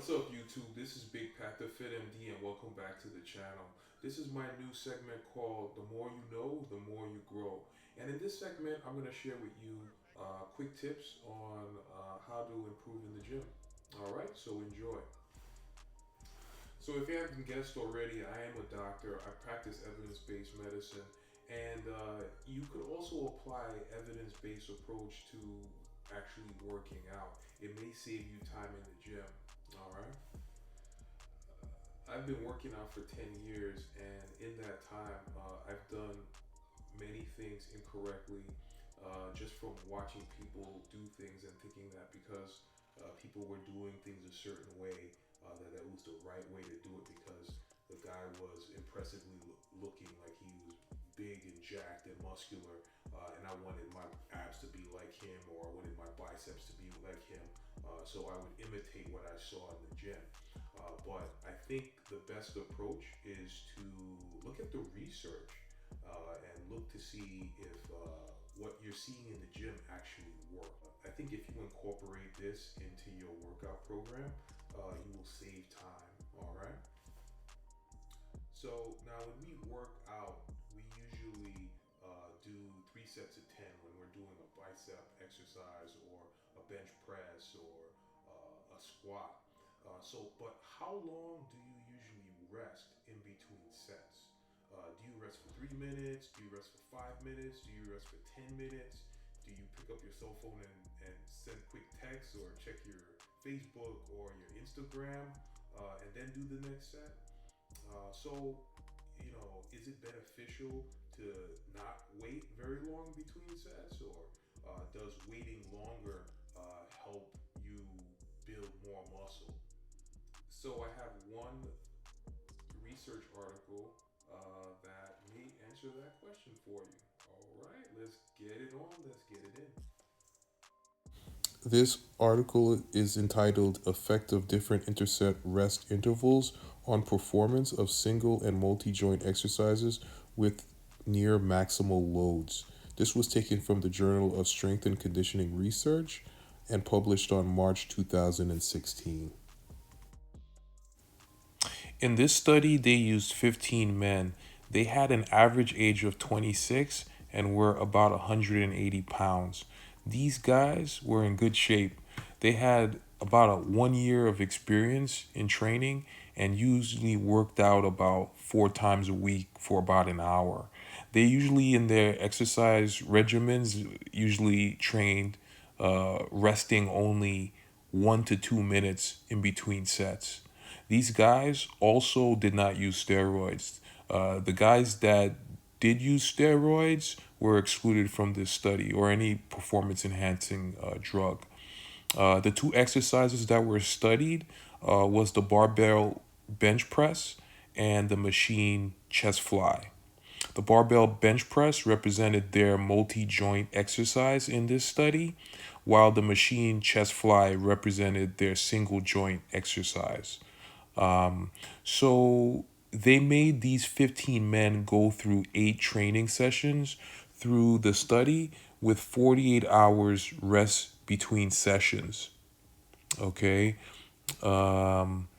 What's up, YouTube? This is Big Pat the Fit MD, and welcome back to the channel. This is my new segment called The More You Know, The More You Grow. And in this segment, I'm going to share with you quick tips on how to improve in the gym. All right, so enjoy. So, if you haven't guessed already, I am a doctor. I practice evidence based medicine, and you could also apply evidence based approach to actually working out. It may save you time in the gym. All right. I've been working out for 10 years, and in that time, I've done many things incorrectly just from watching people do things and thinking that because people were doing things a certain way, that was the right way to do it because the guy was impressively looking like he was big and jacked and muscular, and I wanted my abs to be like him or I wanted my biceps to be like him. So I would imitate what I saw in the gym. But I think the best approach is to look at the research and look to see if what you're seeing in the gym actually work. I think if you incorporate this into your workout program, you will save time. All right. So now when we work out, we usually do 3 sets of 10 when we're doing a bicep exercise or a bench press or a squat. But how long do you usually rest in between sets? Do you rest for 3 minutes? Do you rest for 5 minutes? Do you rest for 10 minutes? Do you pick up your cell phone and send quick texts or check your Facebook or your Instagram and then do the next set? Is it beneficial to not wait very long between sets, or does waiting longer help you build more muscle? So I have one research article that may answer that question for you. All right, let's get it on. Let's get it in. This article is entitled Effect of Different Interset Rest Intervals on Performance of Single and Multi Joint Exercises with Near Maximal Loads. This was taken from the Journal of Strength and Conditioning Research and published on March 2016. In this study, they used 15 men. They had an average age of 26 and were about 180 pounds. These guys were in good shape. They had about 1 year of experience in training and usually worked out about 4 times a week for about an hour. They usually, in their exercise regimens, usually trained resting only 1 to 2 minutes in between sets. These guys also did not use steroids. The guys that did use steroids were excluded from this study or any performance enhancing drug. The two exercises that were studied was the barbell bench press and the machine chest fly. The barbell bench press represented their multi joint exercise in this study, while the machine chest fly represented their single joint exercise. So they made these 15 men go through 8 training sessions through the study with 48 hours rest between sessions. Okay. Um,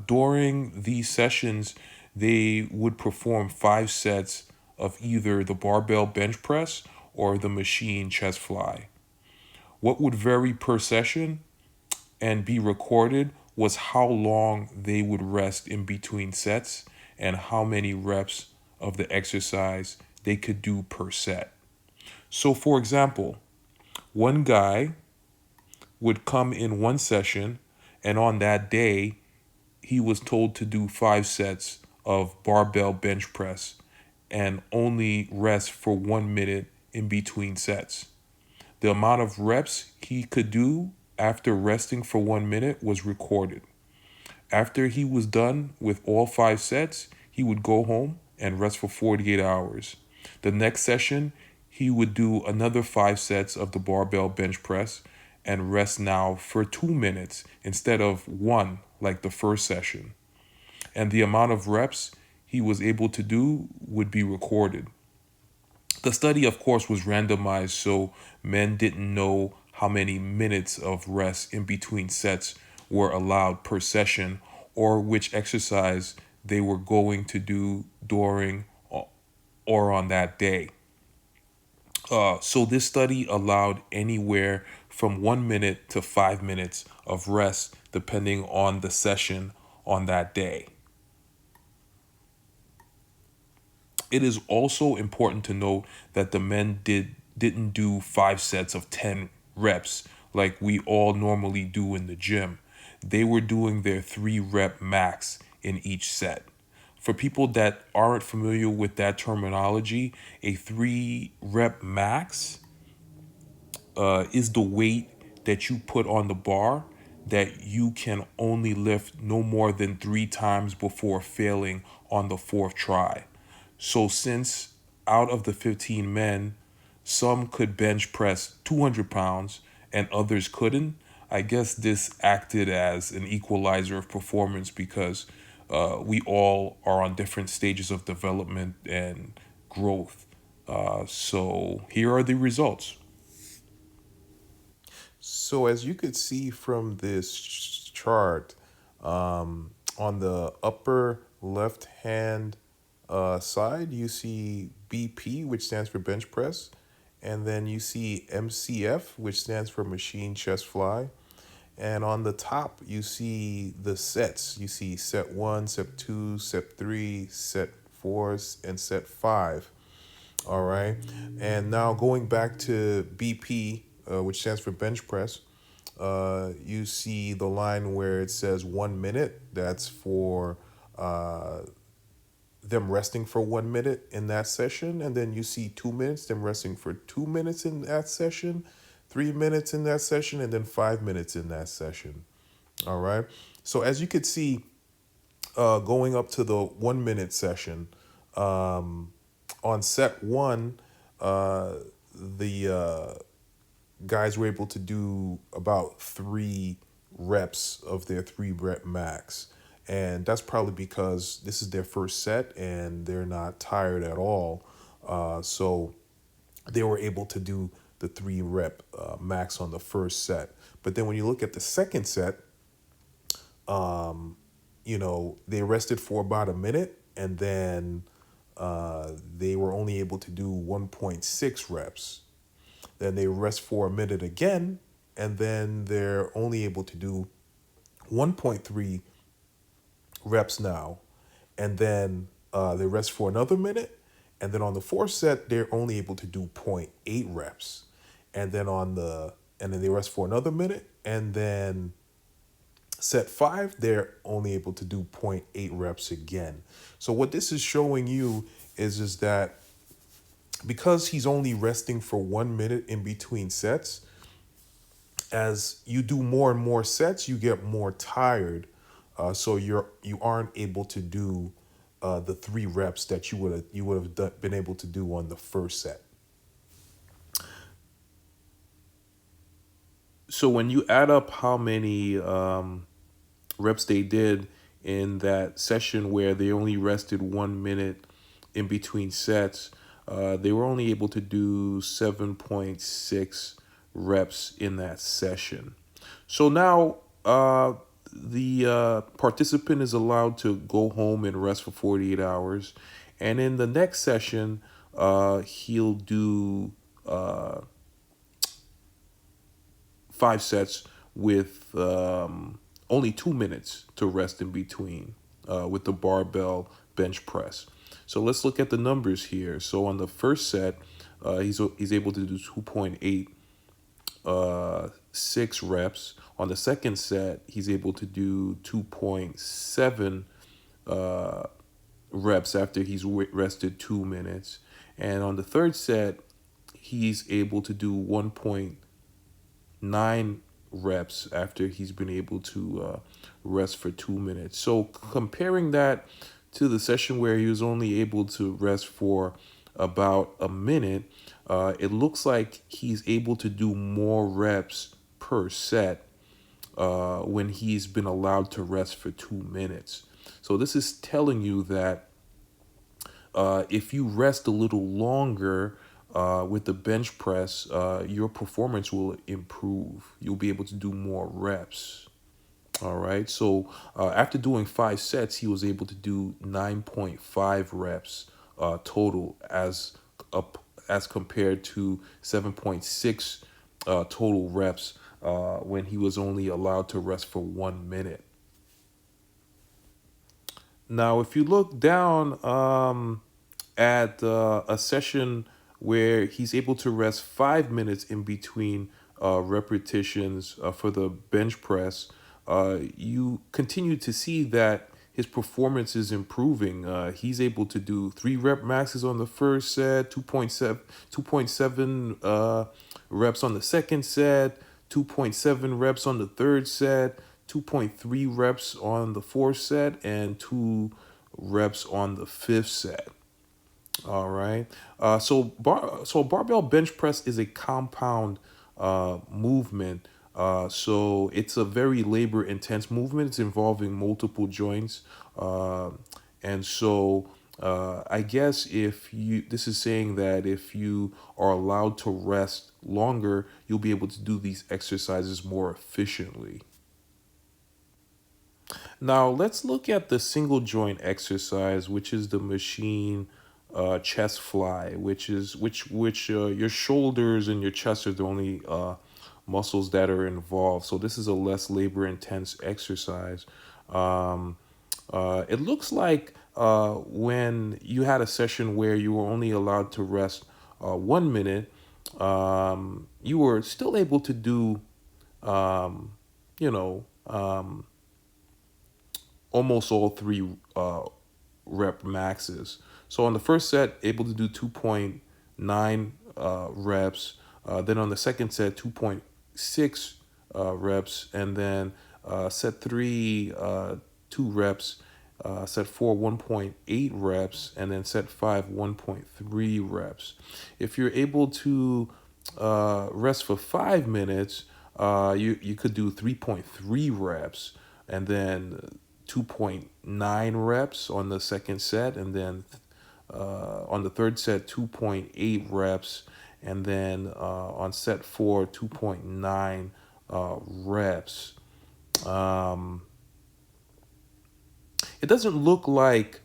During these sessions, they would perform 5 sets of either the barbell bench press or the machine chest fly. What would vary per session and be recorded was how long they would rest in between sets and how many reps of the exercise they could do per set. So, for example, one guy would come in one session, and on that day, he was told to do 5 sets of barbell bench press and only rest for 1 minute in between sets. The amount of reps he could do after resting for 1 minute was recorded. After he was done with all 5 sets, he would go home and rest for 48 hours. The next session, he would do another 5 sets of the barbell bench press and rest now for 2 minutes instead of one like the first session. And the amount of reps he was able to do would be recorded. The study, of course, was randomized, so men didn't know how many minutes of rest in between sets were allowed per session, or which exercise they were going to do during or on that day. So this study allowed anywhere from 1 minute to 5 minutes of rest depending on the session on that day. It is also important to note that the men didn't do 5 sets of 10 reps like we all normally do in the gym. They were doing their 3 rep max in each set. For people that aren't familiar with that terminology, a 3 rep max is the weight that you put on the bar that you can only lift no more than 3 times before failing on the fourth try. So, since out of the 15 men, some could bench press 200 pounds and others couldn't, I guess this acted as an equalizer of performance because we all are on different stages of development and growth. So, here are the results. So as you could see from this chart, on the upper left hand side, you see BP, which stands for bench press, and then you see MCF, which stands for machine chest fly. And on the top, you see the sets. You see set one, set two, set three, set four, and set five. All right. And now going back to BP, which stands for bench press, you see the line where it says 1 minute. That's for them resting for 1 minute in that session. And then you see 2 minutes, them resting for 2 minutes in that session, 3 minutes in that session, and then 5 minutes in that session. All right. So as you could see, going up to the 1 minute session, on set one, the guys were able to do about 3 reps of their 3 rep max. And that's probably because this is their first set and they're not tired at all. So they were able to do the 3 rep max on the first set. But then when you look at the second set, they rested for about a minute and then they were only able to do 1.6 reps. Then they rest for a minute again, and then they're only able to do 1.3 reps now. And then they rest for another minute. And then on the fourth set, they're only able to do zero point 0.8 reps. And then they rest for another minute. And then set five, they're only able to do zero point 0.8 reps again. So what this is showing you is that because he's only resting for 1 minute in between sets, as you do more and more sets, you get more tired. So you aren't able to do the 3 reps that you would have been able to do on the first set. So when you add up how many reps they did in that session where they only rested 1 minute in between sets, they were only able to do 7.6 reps in that session. So now the participant is allowed to go home and rest for 48 hours. And in the next session, he'll do 5 sets with only 2 minutes to rest in between with the barbell bench press. So let's look at the numbers here. So on the first set, he's able to do 2.86 reps. On the second set, he's able to do 2.7 reps after he's rested 2 minutes. And on the third set, he's able to do 1.9 reps after he's been able to rest for 2 minutes. So comparing that to the session where he was only able to rest for about a minute, it looks like he's able to do more reps per set when he's been allowed to rest for 2 minutes. So this is telling you that if you rest a little longer, with the bench press, your performance will improve. You'll be able to do more reps. All right. So after doing 5 sets, he was able to do 9.5 reps total up as compared to 7.6 total reps when he was only allowed to rest for 1 minute. Now, if you look down at a session where he's able to rest 5 minutes in between repetitions for the bench press, you continue to see that his performance is improving. He's able to do 3 rep maxes on the first set, 2.7 reps on the second set, 2.7 reps on the third set, 2.3 reps on the fourth set, and 2 reps on the fifth set. All right. So barbell bench press is a compound movement. So it's a very labor intense movement. It's involving multiple joints. And so I guess if you this is saying that if you are allowed to rest longer, you'll be able to do these exercises more efficiently. Now let's look at the single joint exercise, which is the machine chest fly, which your shoulders and your chest are the only muscles that are involved. So this is a less labor intense exercise. Um, it looks like when you had a session where you were only allowed to rest 1 minute, you were still able to do, um, you know, almost all 3 rep maxes. So on the first set, able to do 2.9 reps. Then on the second set, 2.6 reps. And then set three, 2 reps. Set four, 1.8 reps. And then set five, 1.3 reps. If you're able to rest for 5 minutes, you could do 3.3 reps and then 2.9 reps on the second set, and then on the third set, 2.8 reps, and then on set four, 2.9 reps. Um, it doesn't look like,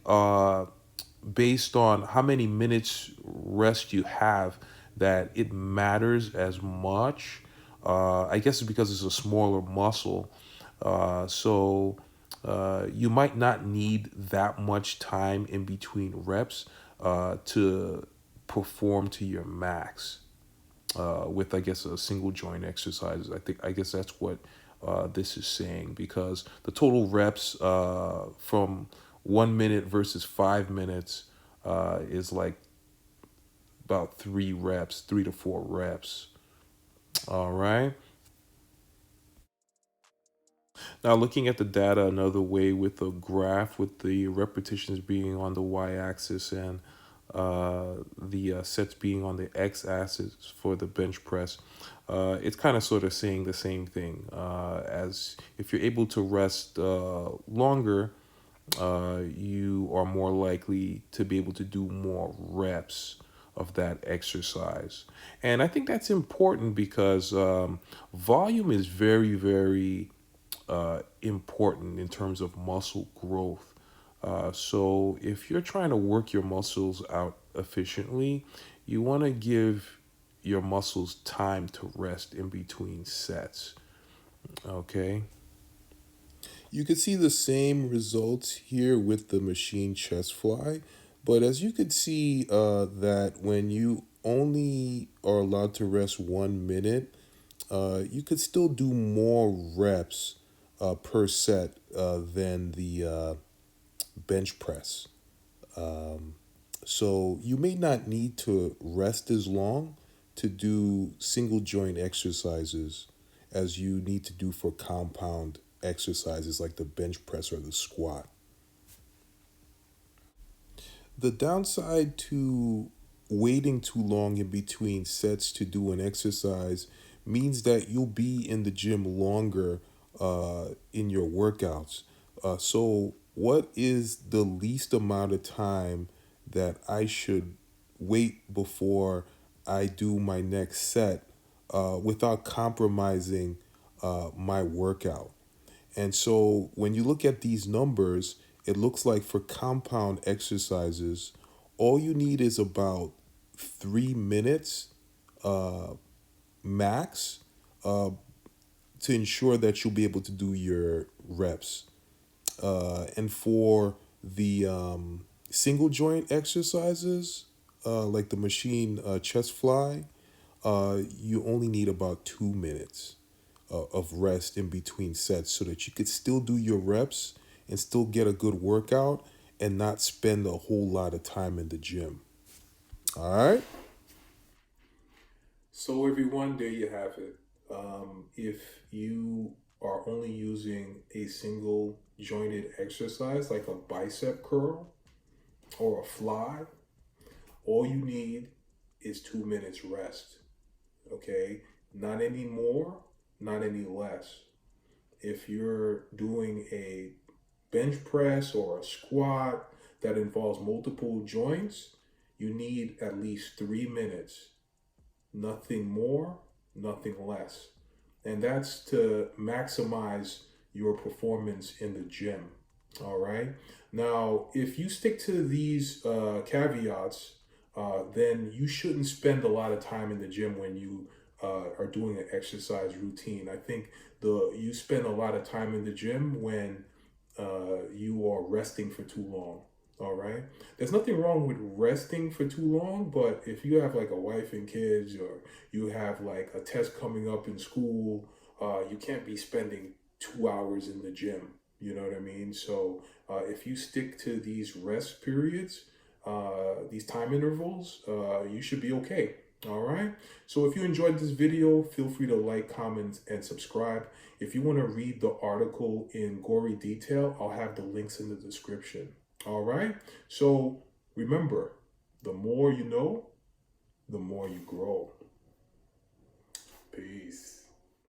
based on how many minutes rest you have, that it matters as much. I guess it's because it's a smaller muscle. So you might not need that much time in between reps to perform to your max with, I guess, a single joint exercise. I guess that's what this is saying, because the total reps from 1 minute versus 5 minutes is like about 3 reps, 3 to 4 reps. All right. Now, looking at the data another way with a graph with the repetitions being on the y-axis and the sets being on the x-axis for the bench press, it's kind of sort of saying the same thing. As if you're able to rest longer, you are more likely to be able to do more reps of that exercise. And I think that's important because volume is very, very important in terms of muscle growth. So if you're trying to work your muscles out efficiently, you want to give your muscles time to rest in between sets. Okay. You could see the same results here with the machine chest fly, but as you could see, that when you only are allowed to rest 1 minute, you could still do more reps per set than the bench press. So you may not need to rest as long to do single joint exercises as you need to do for compound exercises like the bench press or the squat. The downside to waiting too long in between sets to do an exercise means that you'll be in the gym longer in your workouts. So, what is the least amount of time that I should wait before I do my next set without compromising my workout. And so when you look at these numbers, it looks like for compound exercises, all you need is about 3 minutes max uh, to ensure that you'll be able to do your reps. And for the single joint exercises, like the machine chest fly, you only need about 2 minutes of rest in between sets so that you could still do your reps and still get a good workout and not spend a whole lot of time in the gym. All right. So, everyone, there you have it. If you are only using a single jointed exercise like a bicep curl or a fly, all you need is 2 minutes rest. Okay? Not any more, not any less. If you're doing a bench press or a squat that involves multiple joints, you need at least 3 minutes. Nothing more, nothing less. And that's to maximize your performance in the gym. All right. Now, if you stick to these caveats, then you shouldn't spend a lot of time in the gym when you are doing an exercise routine. I think you spend a lot of time in the gym when you are resting for too long. All right. There's nothing wrong with resting for too long, but if you have like a wife and kids, or you have like a test coming up in school, you can't be spending 2 hours in the gym. You know what I mean? So if you stick to these rest periods, these time intervals, you should be okay. All right. So if you enjoyed this video, feel free to like, comment, and subscribe. If you want to read the article in gory detail, I'll have the links in the description. All right. So remember, the more you know, the more you grow. Peace.